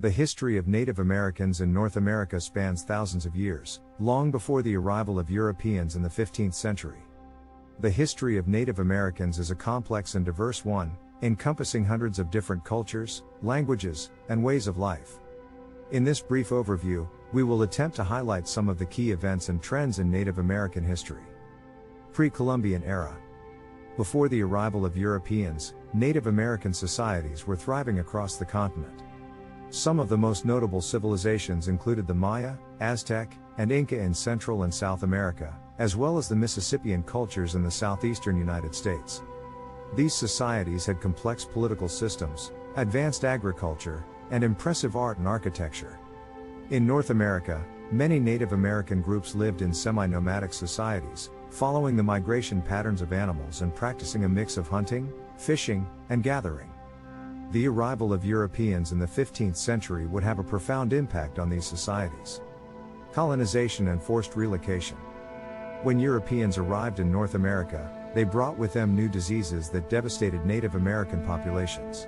The history of Native Americans in North America spans thousands of years, long before the arrival of Europeans in the 15th century. The history of Native Americans is a complex and diverse one, encompassing hundreds of different cultures, languages, and ways of life. In this brief overview, we will attempt to highlight some of the key events and trends in Native American history. Pre-Columbian Era. Before the arrival of Europeans, Native American societies were thriving across the continent. Some of the most notable civilizations included the Maya, Aztec, and Inca in Central and South America, as well as the Mississippian cultures in the southeastern United States. These societies had complex political systems, advanced agriculture, and impressive art and architecture. In North America, many Native American groups lived in semi-nomadic societies, following the migration patterns of animals and practicing a mix of hunting, fishing, and gathering. The arrival of Europeans in the 15th century would have a profound impact on these societies. Colonization and forced relocation. When Europeans arrived in North America, they brought with them new diseases that devastated Native American populations.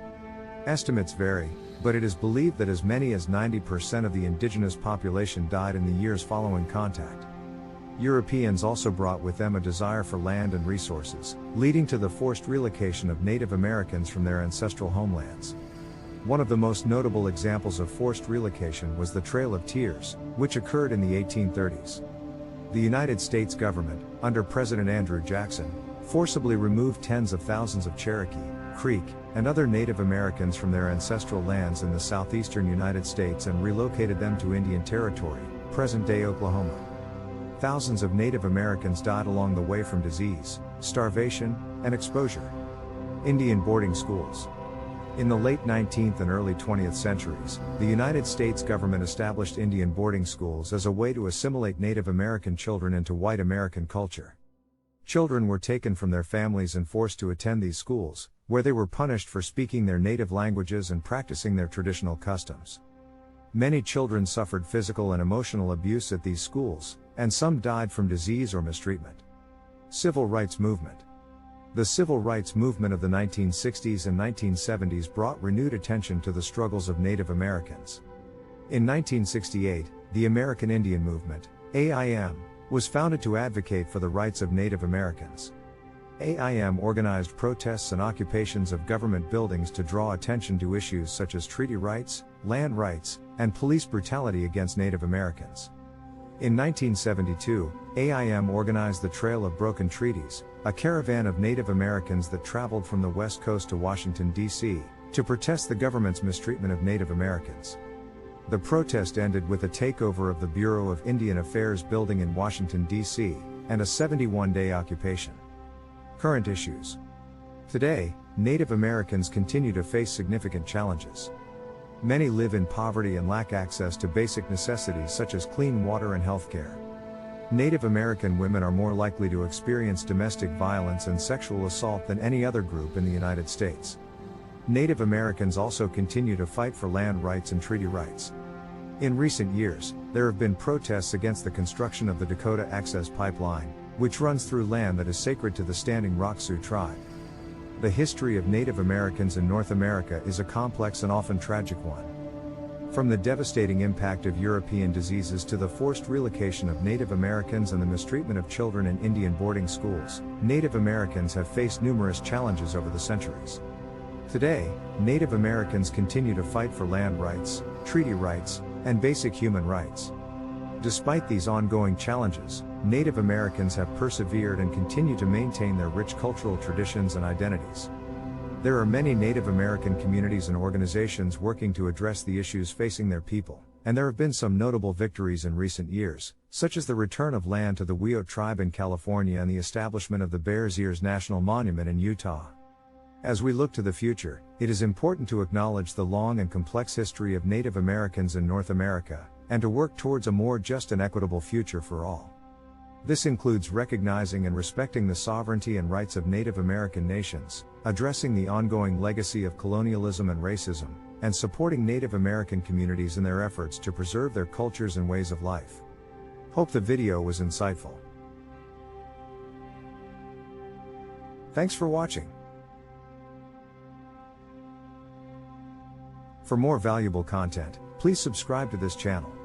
Estimates vary, but it is believed that as many as 90% of the indigenous population died in the years following contact. Europeans also brought with them a desire for land and resources, leading to the forced relocation of Native Americans from their ancestral homelands. One of the most notable examples of forced relocation was the Trail of Tears, which occurred in the 1830s. The United States government, under President Andrew Jackson, forcibly removed tens of thousands of Cherokee, Creek, and other Native Americans from their ancestral lands in the southeastern United States and relocated them to Indian Territory, present-day Oklahoma. Thousands of Native Americans died along the way from disease, starvation, and exposure. Indian boarding schools. In the late 19th and early 20th centuries, the United States government established Indian boarding schools as a way to assimilate Native American children into white American culture. Children were taken from their families and forced to attend these schools, where they were punished for speaking their native languages and practicing their traditional customs. Many children suffered physical and emotional abuse at these schools, and some died from disease or mistreatment. Civil rights movement. The civil rights movement of the 1960s and 1970s brought renewed attention to the struggles of Native Americans. In 1968, the American Indian Movement, AIM, was founded to advocate for the rights of Native Americans. AIM organized protests and occupations of government buildings to draw attention to issues such as treaty rights, land rights, and police brutality against Native Americans. In 1972, AIM organized the Trail of Broken Treaties, a caravan of Native Americans that traveled from the West Coast to Washington, D.C., to protest the government's mistreatment of Native Americans. The protest ended with a takeover of the Bureau of Indian Affairs building in Washington, D.C., and a 71-day occupation. Current issues. Today, Native Americans continue to face significant challenges. Many live in poverty and lack access to basic necessities such as clean water and health care. Native American women are more likely to experience domestic violence and sexual assault than any other group in the United States. Native Americans also continue to fight for land rights and treaty rights. In recent years, there have been protests against the construction of the Dakota Access Pipeline, which runs through land that is sacred to the Standing Rock Sioux tribe. The history of Native Americans in North America is a complex and often tragic one. From the devastating impact of European diseases to the forced relocation of Native Americans and the mistreatment of children in Indian boarding schools, Native Americans have faced numerous challenges over the centuries. Today, Native Americans continue to fight for land rights, treaty rights, and basic human rights. Despite these ongoing challenges, Native Americans have persevered and continue to maintain their rich cultural traditions and identities. There are many Native American communities and organizations working to address the issues facing their people, and there have been some notable victories in recent years, such as the return of land to the Wiyot Tribe in California and the establishment of the Bears Ears National Monument in Utah. As we look to the future, it is important to acknowledge the long and complex history of Native Americans in North America, and to work towards a more just and equitable future for all. This includes recognizing and respecting the sovereignty and rights of Native American nations, addressing the ongoing legacy of colonialism and racism, and supporting Native American communities in their efforts to preserve their cultures and ways of life. Hope the video was insightful. Thanks for watching. For more valuable content, please subscribe to this channel.